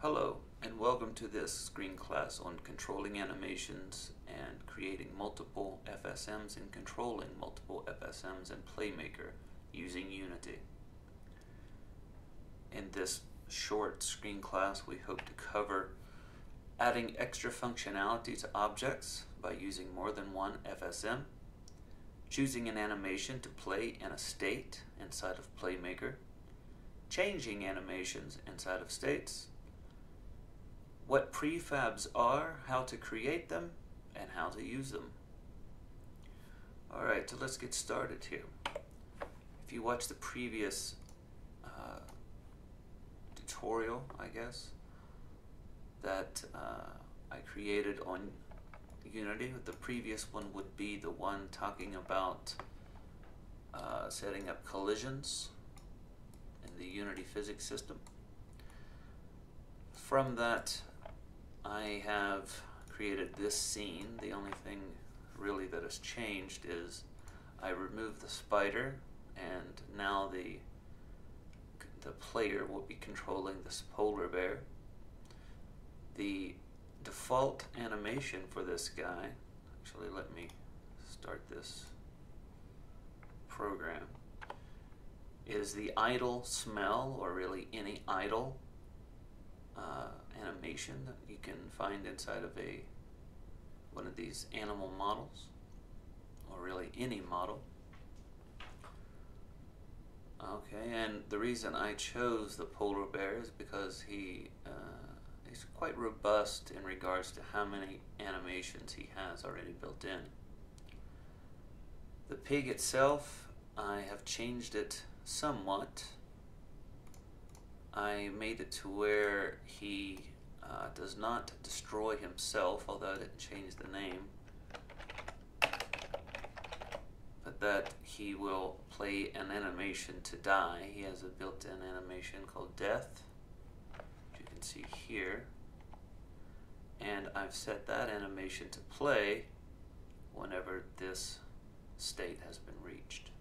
Hello, and welcome to this screen class on controlling animations and creating multiple FSMs and controlling multiple FSMs in Playmaker using Unity. In this short screen class, we hope to cover adding extra functionality to objects by using more than one FSM, choosing an animation to play in a state inside of Playmaker, changing animations inside of states, what prefabs are, how to create them, and how to use them. Alright, so let's get started here. If you watch the previous tutorial, I guess, that I created on Unity, the previous one would be the one talking about setting up collisions in the Unity physics system. From that, I have created this scene. The only thing really that has changed is I removed the spider, and now the player will be controlling this polar bear. The default animation for this guy, actually let me start this program, is the idle smell, or really any idle animation that you can find inside of one of these animal models, or really any model. Okay, and the reason I chose the polar bear is because he's quite robust in regards to how many animations he has already built in. The pig itself, I have changed it somewhat. I made it to where he does not destroy himself, although I didn't change the name, but that he will play an animation to die. He has a built-in animation called death, which you can see here, and I've set that animation to play whenever this state has been reached.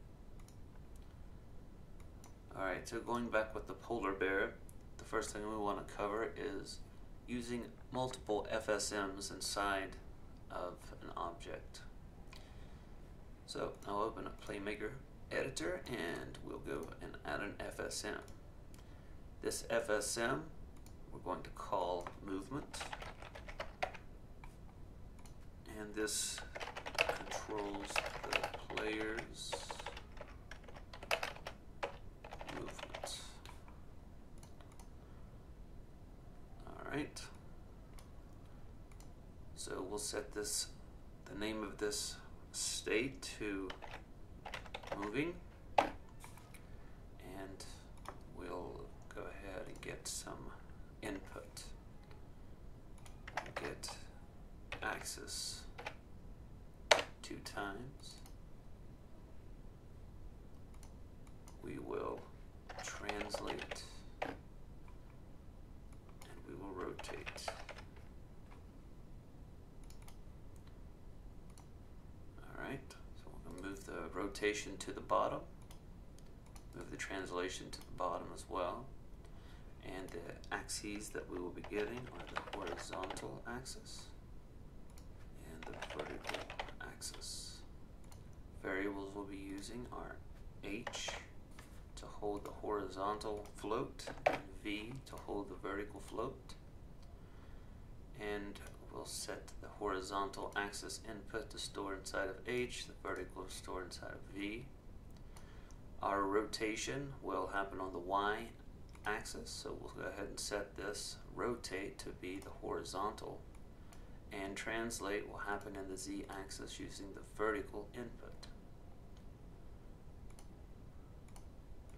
Alright, so going back with the polar bear, the first thing we want to cover is using multiple FSMs inside of an object. So I'll open up Playmaker editor and we'll go and add an FSM. This FSM we're going to call movement, and this controls the player's movement. Alright, so we'll set the name of this state to moving, and we'll go ahead and get some input. We'll get axis 2 times. We will translate, and we will rotate. Alright, so we're going to move the rotation to the bottom, move the translation to the bottom as well, and the axes that we will be getting are the horizontal axis and the vertical axis. Variables we'll be using are H to hold the horizontal float, and V to hold the vertical float, and we'll set the horizontal axis input to store inside of H, the vertical to store inside of V. Our rotation will happen on the Y axis, so we'll go ahead and set this rotate to be the horizontal, and translate will happen in the Z axis using the vertical input.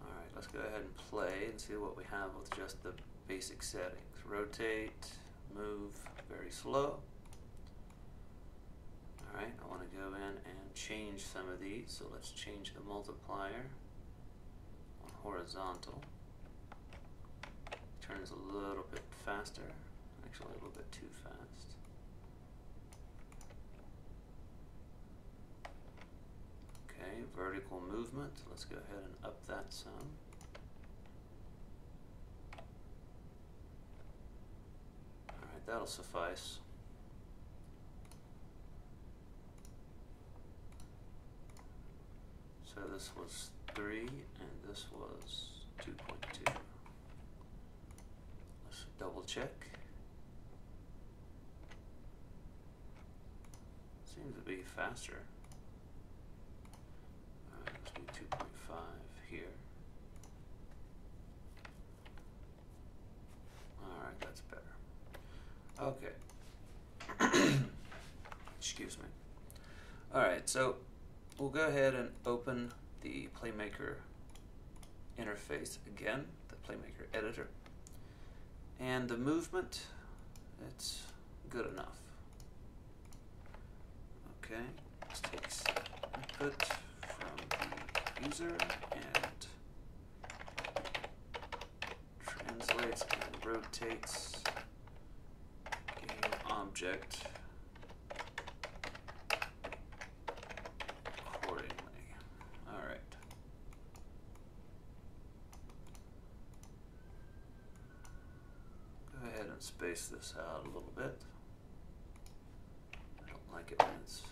Alright, let's go ahead and play and see what we have with just the basic settings. Rotate, move, very slow. Alright, I want to go in and change some of these, so let's change the multiplier on horizontal. Turns a little bit faster, actually a little bit too fast. Okay, vertical movement, let's go ahead and up that some. that'll suffice. So this was 3 and this was 2.2. Let's double check. Seems to be faster. Alright, let's do 2.5 here. Alright, that's better. Okay. Excuse me. Alright, so we'll go ahead and open the Playmaker interface again, the Playmaker editor. And the movement, it's good enough. Okay, this takes input from the user and translates and rotates game object accordingly. Alright. Go ahead and space this out a little bit. I don't like it when it's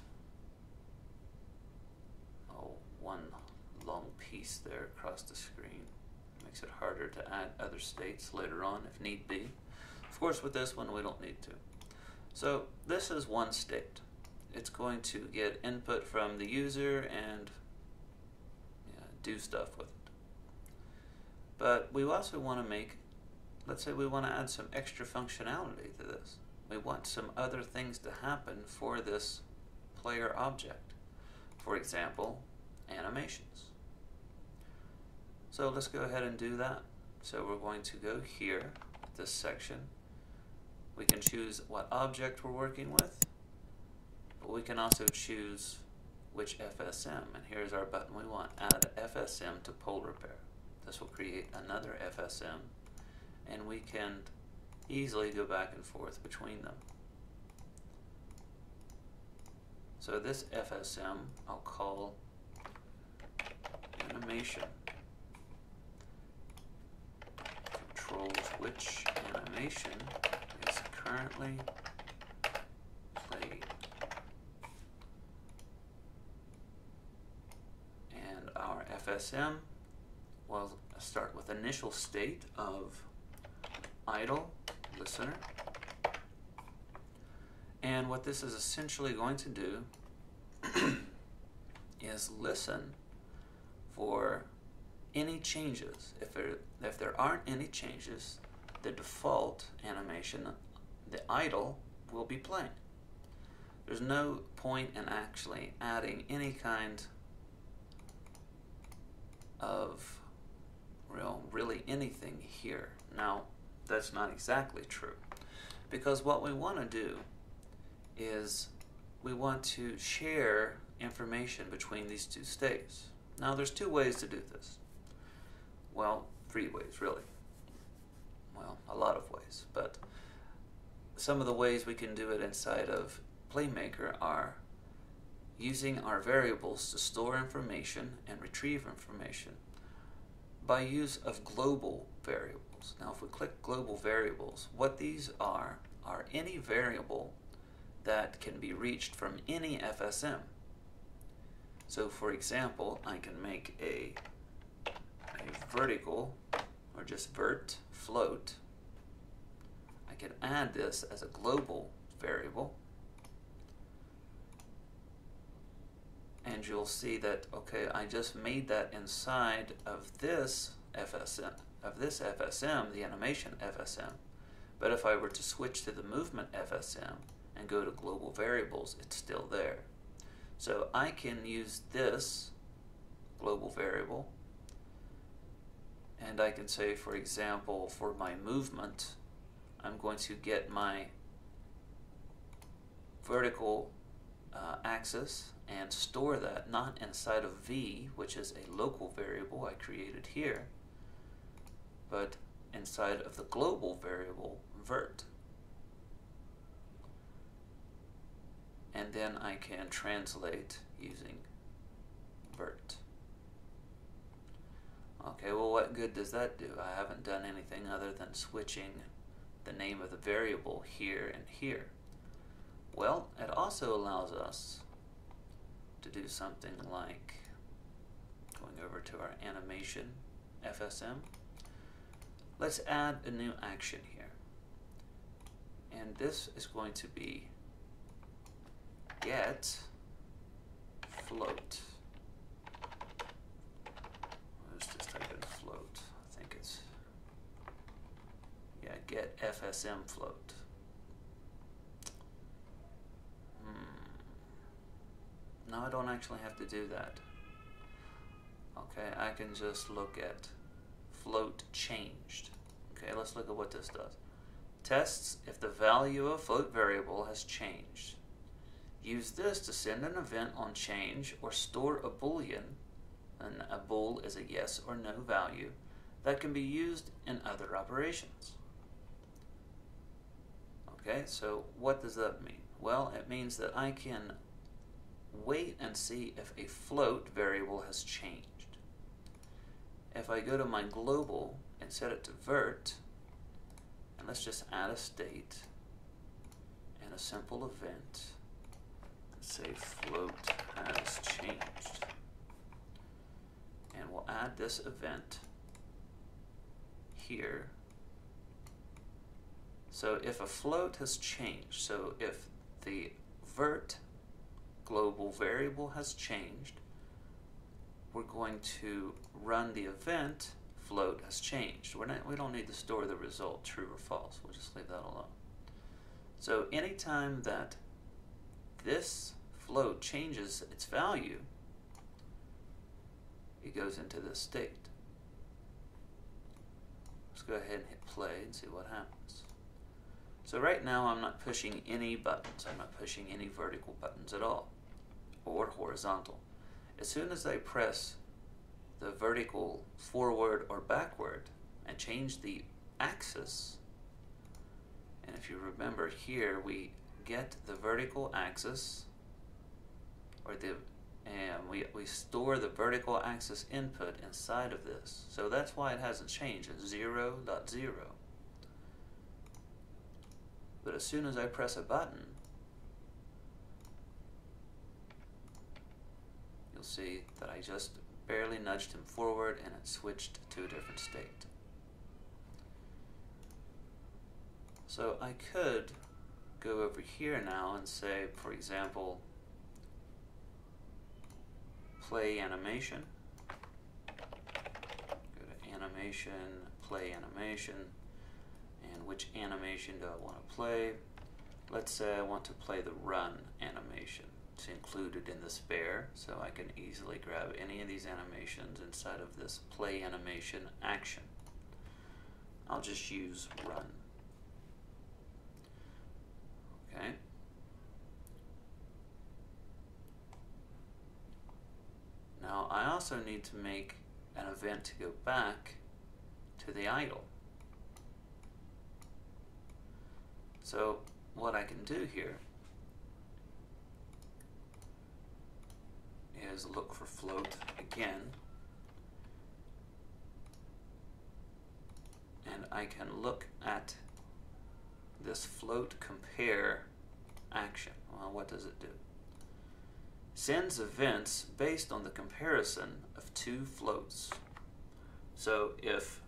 one long piece there across the screen. Makes it harder to add other states later on if need be. Of course, with this one we don't need to. So this is one state. It's going to get input from the user and do stuff with it. But we also want to make, let's say we want to add some extra functionality to this. We want some other things to happen for this player object. For example, animations. So let's go ahead and do that. So we're going to go here, this section. We can choose what object we're working with, but we can also choose which FSM. And here's our button we want, add FSM to pole repair. This will create another FSM, and we can easily go back and forth between them. So this FSM I'll call animation. Controls which animation is currently played. And our FSM will start with initial state of idle listener. And what this is essentially going to do is listen for any changes. If there aren't any changes, the default animation, the idle, will be playing. There's no point in actually adding any kind of really anything here. Now, that's not exactly true, because what we want to do is we want to share information between these two states. Now there's two ways to do this. Well, 3 ways really. Well, a lot of ways, but some of the ways we can do it inside of Playmaker are using our variables to store information and retrieve information by use of global variables. Now if we click global variables, what these are any variable that can be reached from any FSM. So for example, I can make a vertical, or just vert, float. I can add this as a global variable. And you'll see that, okay, I just made that inside of this FSM, the animation FSM. But if I were to switch to the movement FSM and go to global variables, it's still there. So I can use this global variable, and I can say, for example, for my movement, I'm going to get my vertical axis and store that not inside of V, which is a local variable I created here, but inside of the global variable vert. And then I can translate using vert. Okay, well, what good does that do? I haven't done anything other than switching the name of the variable here and here. Well, it also allows us to do something like going over to our animation FSM. Let's add a new action here. And this is going to be get float. Let's just type in float. I think it's, yeah, get FSM float. No, I don't actually have to do that. Okay, I can just look at float changed. Okay, let's look at what this does. Tests if the value of float variable has changed. Use this to send an event on change or store a boolean, and a bool is a yes or no value, that can be used in other operations. Okay, so what does that mean? Well, it means that I can wait and see if a float variable has changed. If I go to my global and set it to vert, and let's just add a state and a simple event, and say float has changed. And we'll add this event here. So if a float has changed, so if the vert global variable has changed, we're going to run the event float has changed. We don't need to store the result true or false. We'll just leave that alone. So anytime that this float changes its value, it goes into this state. Let's go ahead and hit play and see what happens. So right now I'm not pushing any buttons. I'm not pushing any vertical buttons at all, or horizontal. As soon as I press the vertical forward or backward and change the axis, and if you remember here, we get the vertical axis, or we store the vertical axis input inside of this. So that's why it hasn't changed. It's 0.0. But as soon as I press a button, you'll see that I just barely nudged him forward and it switched to a different state. So I could go over here now and say, for example, play animation. Go to animation, play animation, and which animation do I want to play? Let's say I want to play the run animation. It's included in the spare, so I can easily grab any of these animations inside of this play animation action. I'll just use run. Okay. Now I also need to make an event to go back to the idle. So what I can do here is look for float again, and I can look at this float compare action. Well, what does it do? Sends events based on the comparison of two floats. So if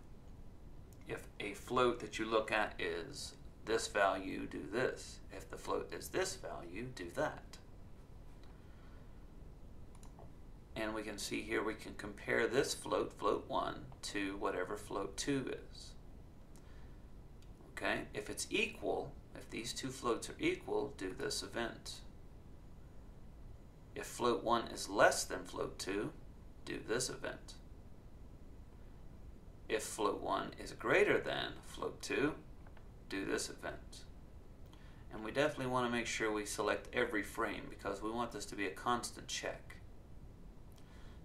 a float that you look at is this value, do this. If the float is this value, do that. And we can see here we can compare this float, float 1, to whatever float 2 is. Okay, if it's equal, if these two floats are equal, do this event. If float 1 is less than float 2, do this event. If float 1 is greater than float 2, do this event. And we definitely want to make sure we select every frame because we want this to be a constant check.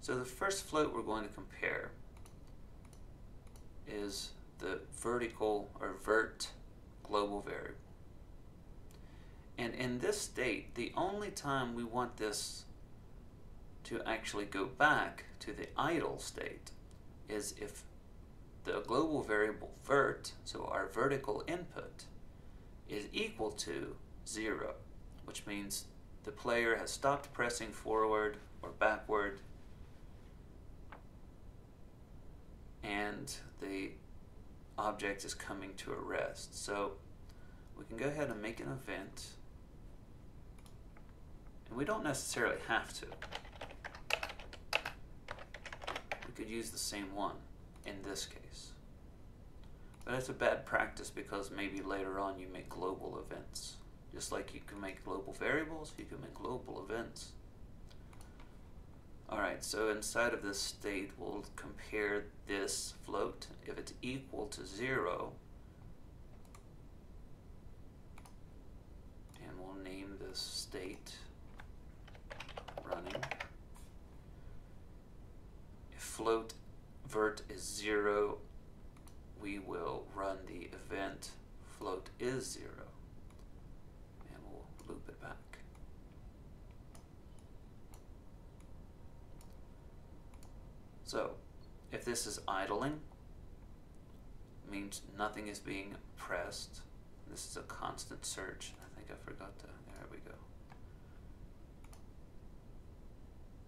So the first float we're going to compare is the vertical or vert global variable. And in this state, the only time we want this to actually go back to the idle state is if the global variable vert, so our vertical input, is equal to 0, which means the player has stopped pressing forward or backward, and the object is coming to a rest. So we can go ahead and make an event, and we don't necessarily have to. We could use the same one in this case. But it's a bad practice because maybe later on you make global events. Just like you can make global variables, you can make global events. Alright, so inside of this state, we'll compare this float. If it's equal to 0, and we'll name this state running. If float vert is 0, we will run the event float is 0, and we'll loop it back. So if this is idling, it means nothing is being pressed. This is a constant search. I think I forgot to, there we go.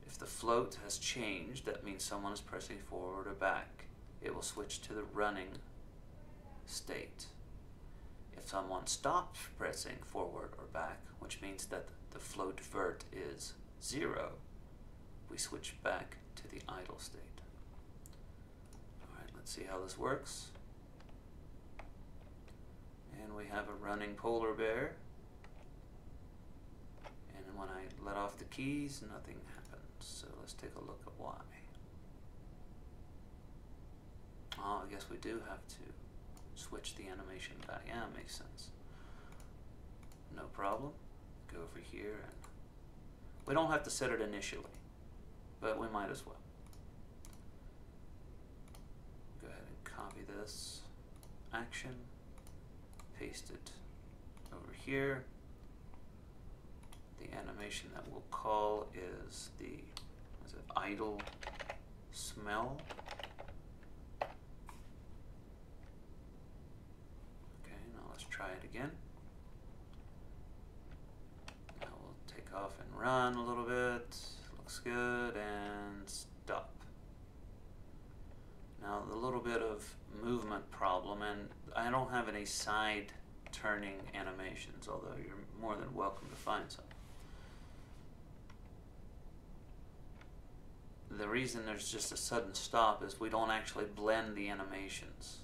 If the float has changed, that means someone is pressing forward or back. It will switch to the running state. If someone stops pressing forward or back, which means that the float vert is 0, we switch back to the idle state. Alright, let's see how this works. And we have a running polar bear. And when I let off the keys, nothing happens. So let's take a look at why. Oh, I guess we do have to switch the animation back. Yeah, it makes sense. No problem. Go over here, and we don't have to set it initially, but we might as well. Go ahead and copy this action, paste it over here. The animation that we'll call is the idle smell. Try it again. Now we'll take off and run a little bit. Looks good, and stop. Now the little bit of movement problem, and I don't have any side turning animations, although you're more than welcome to find some. The reason there's just a sudden stop is we don't actually blend the animations.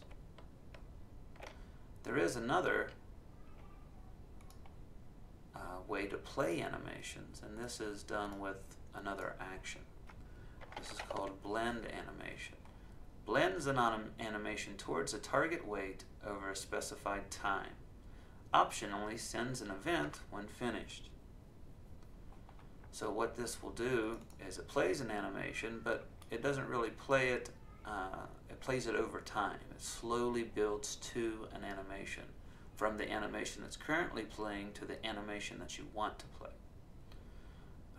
There is another way to play animations, and this is done with another action. This is called blend animation. Blends an animation towards a target weight over a specified time. Optionally sends an event when finished. So what this will do is it plays an animation, but it doesn't really play it. It plays it over time. It slowly builds to an animation, from the animation that's currently playing to the animation that you want to play.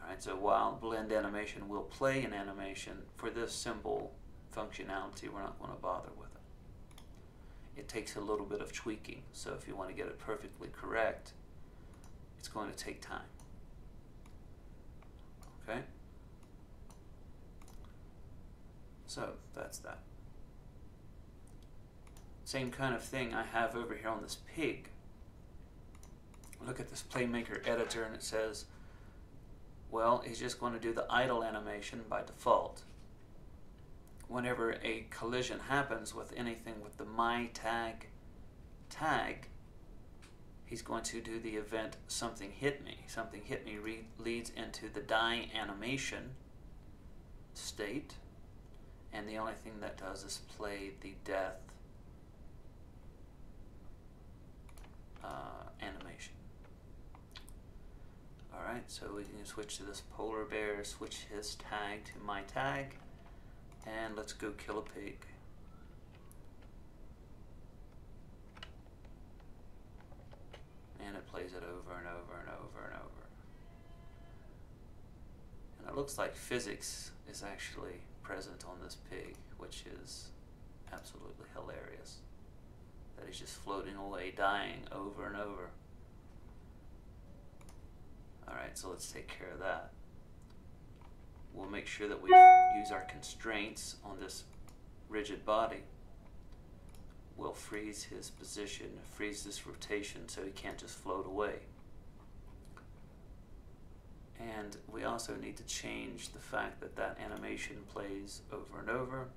Alright, so while blend animation will play an animation, for this simple functionality we're not going to bother with it. It takes a little bit of tweaking, so if you want to get it perfectly correct, it's going to take time. Okay? So that's that. Same kind of thing I have over here on this pig. Look at this Playmaker editor, and it says, well, he's just going to do the idle animation by default. Whenever a collision happens with anything with the my tag, he's going to do the event something hit me. Something hit me leads into the die animation state, and the only thing that does is play the death animation. Alright, so we can switch to this polar bear, switch his tag to my tag, and let's go kill a pig. And it plays it over and over and over and over. And it looks like physics is actually present on this pig, which is absolutely hilarious that he's just floating away, dying over and over. Alright, so let's take care of that. We'll make sure that we use our constraints on this rigid body. We'll freeze his position, freeze this rotation so he can't just float away. And we also need to change the fact that that animation plays over and over.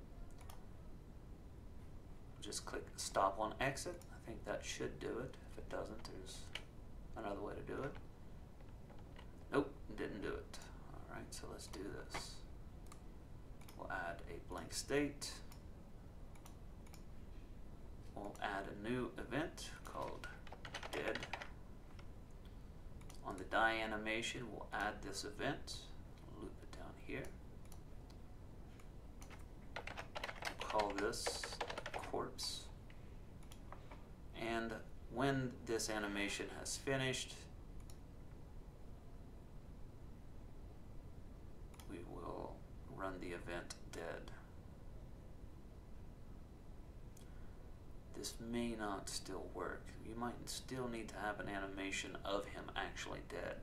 Just click stop on exit. I think that should do it. If it doesn't, there's another way to do it. Nope, didn't do it. Alright, so let's do this. We'll add a blank state. We'll add a new event called dead. On the die animation, we'll add this event. Loop it down here. We'll call this corpse. And when this animation has finished, we will run the event dead. This may not still work. You might still need to have an animation of him actually dead.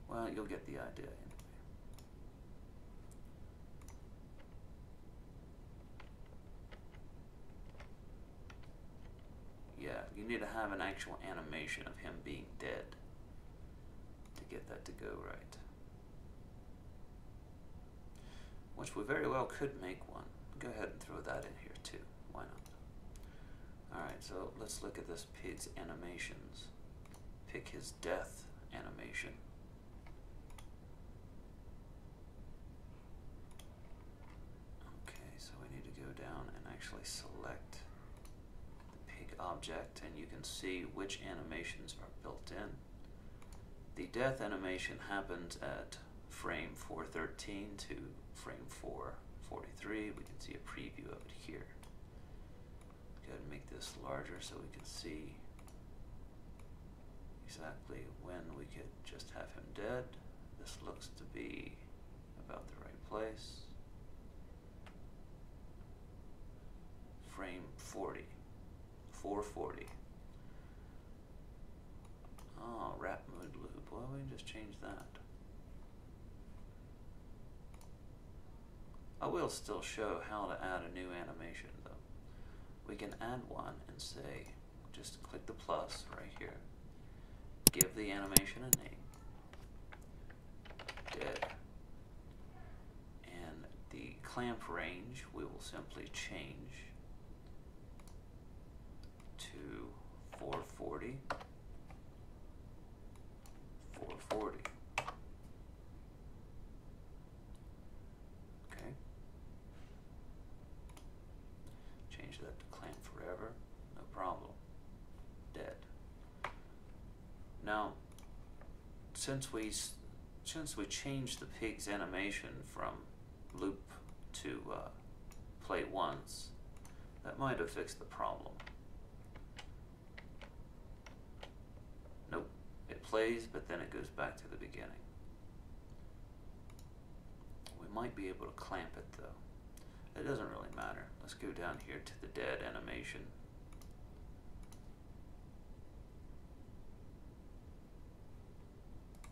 Well, you'll get the idea anyway. Yeah, you need to have an actual animation of him being dead to get that to go right. Which we very well could make one. Go ahead and throw that in here too. Why not? Alright, so let's look at this pig's animations. Pick his death animation. Okay, so we need to go down and actually select the pig object, and you can see which animations are built in. The death animation happens at frame 413 to frame 443. We can see a preview of it here. Go ahead and make this larger so we can see exactly when we could just have him dead. This looks to be about the right place. Frame 40. 440. Oh, wrap mood loop. Well, we can just change that. I will still show how to add a new animation though. We can add one and say, just click the plus right here. Give the animation a name. Dead. And the clamp range we will simply change to 440. 440. Okay. Change that to clamp forever. No problem. Dead. Now, since we changed the pig's animation from loop to play once, that might have fixed the problem. Nope. It plays, but then it goes back to the beginning. We might be able to clamp it though. It doesn't really matter. Let's go down here to the dead animation.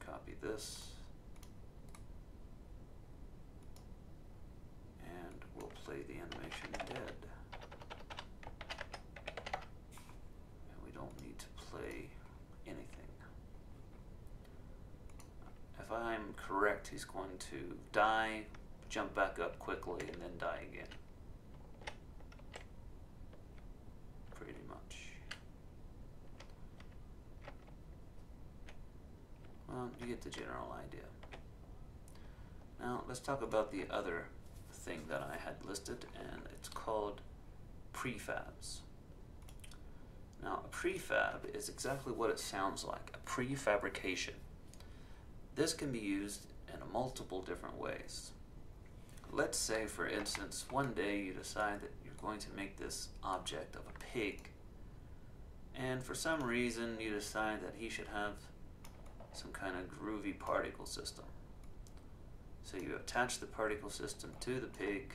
Copy this. And we'll play the animation dead. And we don't need to play anything. If I'm correct, he's going to die, jump back up quickly, and then die again. Pretty much. Well, you get the general idea. Now, let's talk about the other thing that I had listed, and it's called prefabs. Now, a prefab is exactly what it sounds like, a prefabrication. This can be used in multiple different ways. Let's say, for instance, one day you decide that you're going to make this object of a pig, and for some reason you decide that he should have some kind of groovy particle system. So you attach the particle system to the pig.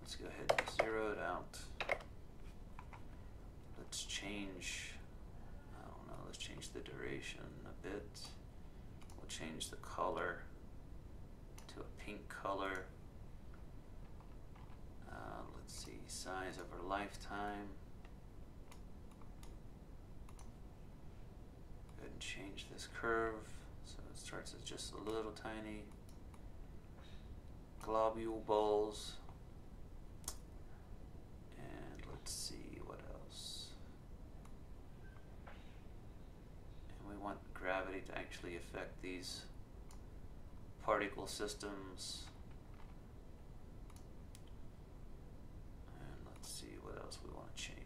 Let's go ahead and zero it out. Let's change, I don't know, let's change the duration a bit. We'll change the color to a pink color. Let's see, size over lifetime. Go ahead and change this curve so it starts as just a little tiny globule balls. And let's see what else. And we want gravity to actually affect these particle systems. And let's see what else we want to change.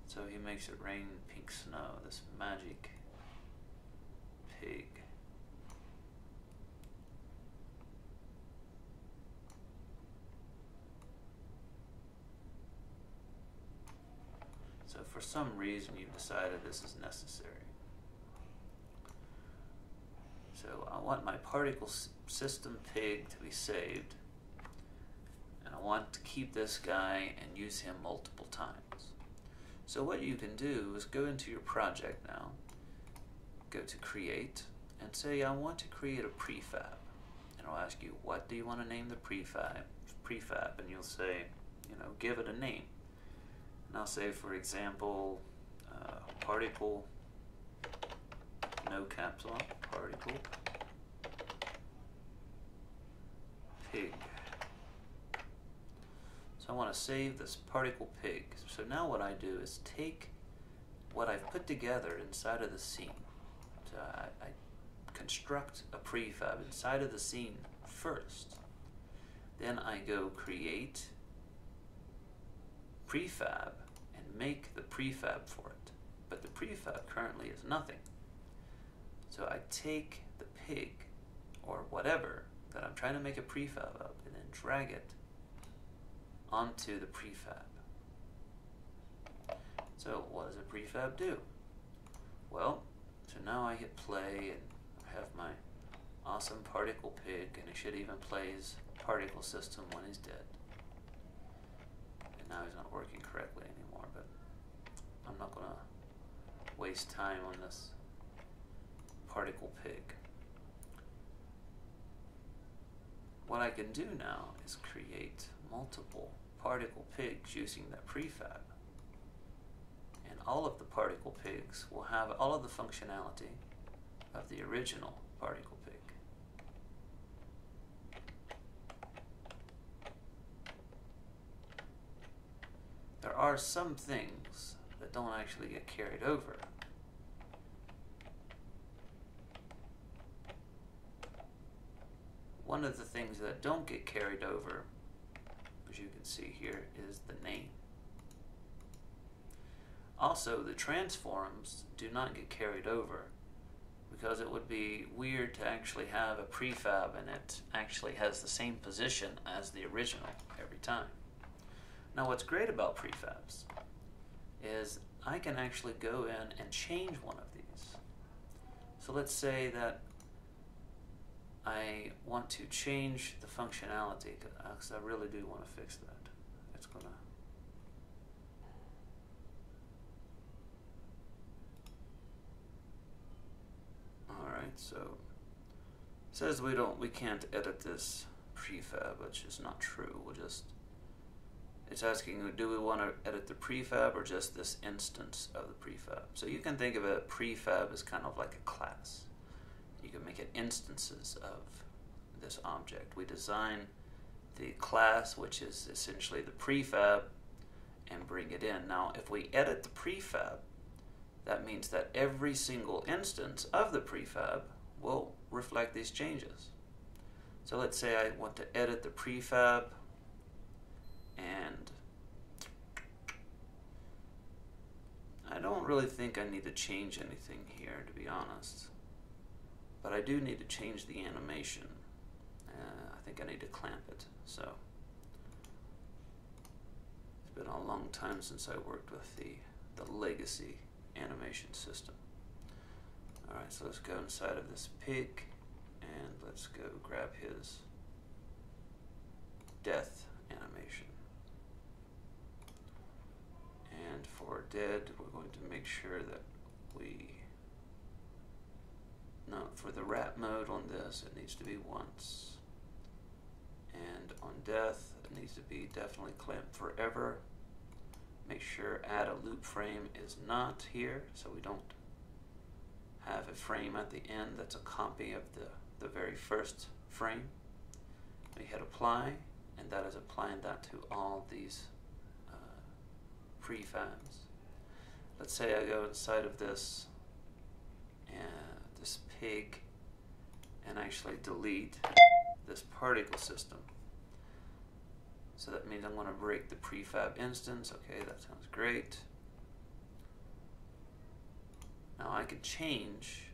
So he makes it rain pink snow, this magic pig. So for some reason you've decided this is necessary. So I want my particle system pig to be saved, and I want to keep this guy and use him multiple times. So what you can do is go into your project now, go to create, and say I want to create a prefab. And I'll ask you, what do you want to name the prefab? And you'll say, you know, give it a name. And I'll say, for example, particle, no caps lock, particle pig. So I want to save this particle pig. So now what I do is take what I've put together inside of the scene. So I construct a prefab inside of the scene first. Then I go create prefab and make the prefab for it. But the prefab currently is nothing. So I take the pig or whatever that I'm trying to make a prefab of and then drag it onto the prefab. So what does a prefab do? Well, so now I hit play and I have my awesome particle pig, and he should even play his particle system when he's dead. And now he's not working correctly anymore, but I'm not gonna waste time on this particle pig. What I can do now is create multiple particle pigs using that prefab. And all of the particle pigs will have all of the functionality of the original particle pig. There are some things that don't actually get carried over. One of the things that don't get carried over, as you can see here, is the name. Also, the transforms do not get carried over because it would be weird to actually have a prefab and it actually has the same position as the original every time. Now what's great about prefabs is I can actually go in and change one of these. So let's say that I want to change the functionality, because I really do want to fix that. It's gonna Alright, so it says we can't edit this prefab, which is not true. It's asking, do we want to edit the prefab or just this instance of the prefab? So you can think of a prefab as kind of like a class. You can make it instances of this object. We design the class, which is essentially the prefab, and bring it in. Now, if we edit the prefab, that means that every single instance of the prefab will reflect these changes. So let's say I want to edit the prefab, and I don't really think I need to change anything here, to be honest. but I do need to change the animation. I think I need to clamp it. So it's been a long time since I worked with the legacy animation system. Alright, so let's go inside of this pig and let's go grab his death animation. And for dead, we're going to make sure that for the wrap mode on this, it needs to be once. And on death, it needs to be definitely clamped forever. Make sure add a loop frame is not here, so we don't have a frame at the end that's a copy of the very first frame. We hit apply, and that is applying that to all these prefabs. Let's say I go inside of this pig and actually delete this particle system. So that means I'm going to break the prefab instance. Okay, that sounds great. Now I could change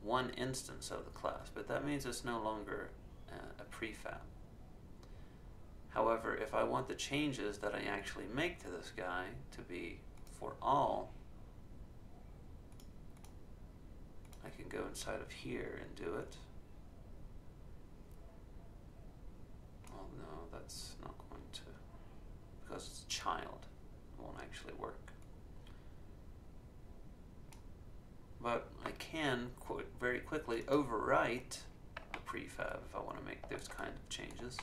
one instance of the class, but that means it's no longer a prefab. However, if I want the changes that I actually make to this guy to be for all, I can go inside of here and do it. Oh no, that's not going to, because it's a child, it won't actually work. But I can very quickly overwrite the prefab if I want to make those kind of changes.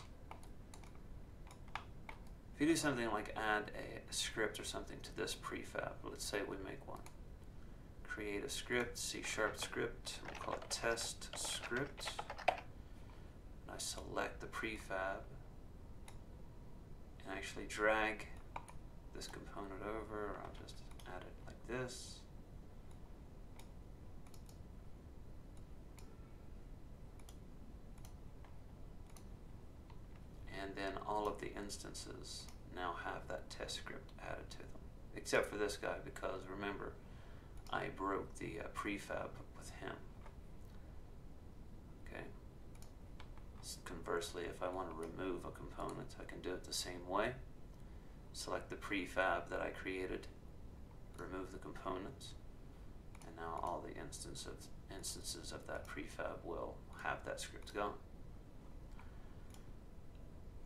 If you do something like add a script or something to this prefab, let's say we make one. Create a script, C# script, we'll call it test script. And I select the prefab and actually drag this component over. I'll just add it like this. And then all of the instances now have that test script added to them, except for this guy, because remember, I broke the prefab with him. Okay. Conversely, if I want to remove a component, I can do it the same way. Select the prefab that I created, remove the components, and now all the instances of that prefab will have that script gone.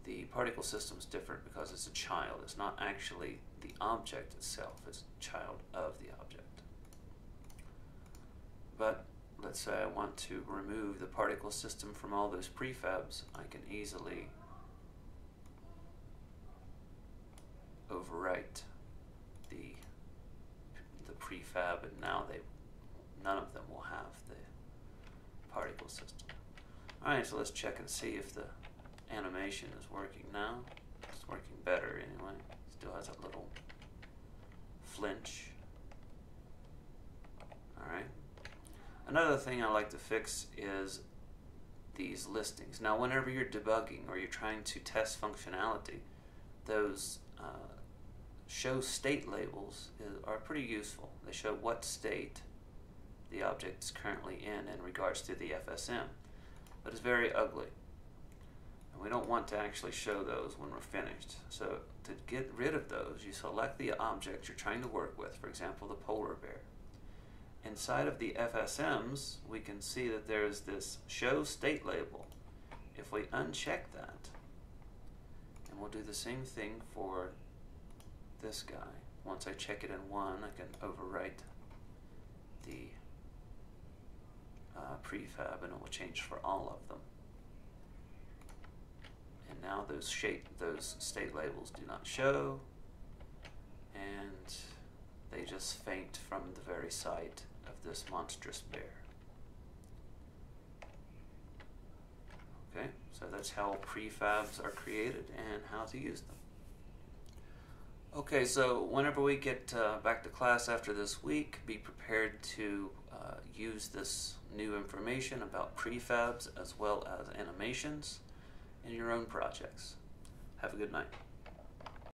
The particle system is different because it's a child. It's not actually the object itself. It's a child of the object. But let's say I want to remove the particle system from all those prefabs. I can easily overwrite the prefab, and now none of them will have the particle system. Alright, so let's check and see if the animation is working now. It's working better anyway. Still has a little flinch. Alright. Another thing I like to fix is these listings. Now whenever you're debugging or you're trying to test functionality, those show state labels are pretty useful. They show what state the object is currently in regards to the FSM. But it's very ugly. And we don't want to actually show those when we're finished. So to get rid of those, you select the object you're trying to work with, for example, the polar bear. Inside of the FSMs, we can see that there's this show state label. If we uncheck that, and we'll do the same thing for this guy. Once I check it in one, I can overwrite the prefab and it will change for all of them. And now those state labels do not show, and they just faint from the very sight of this monstrous bear. Okay, so that's how prefabs are created and how to use them. Okay, so whenever we get back to class after this week, be prepared to use this new information about prefabs as well as animations in your own projects. Have a good night.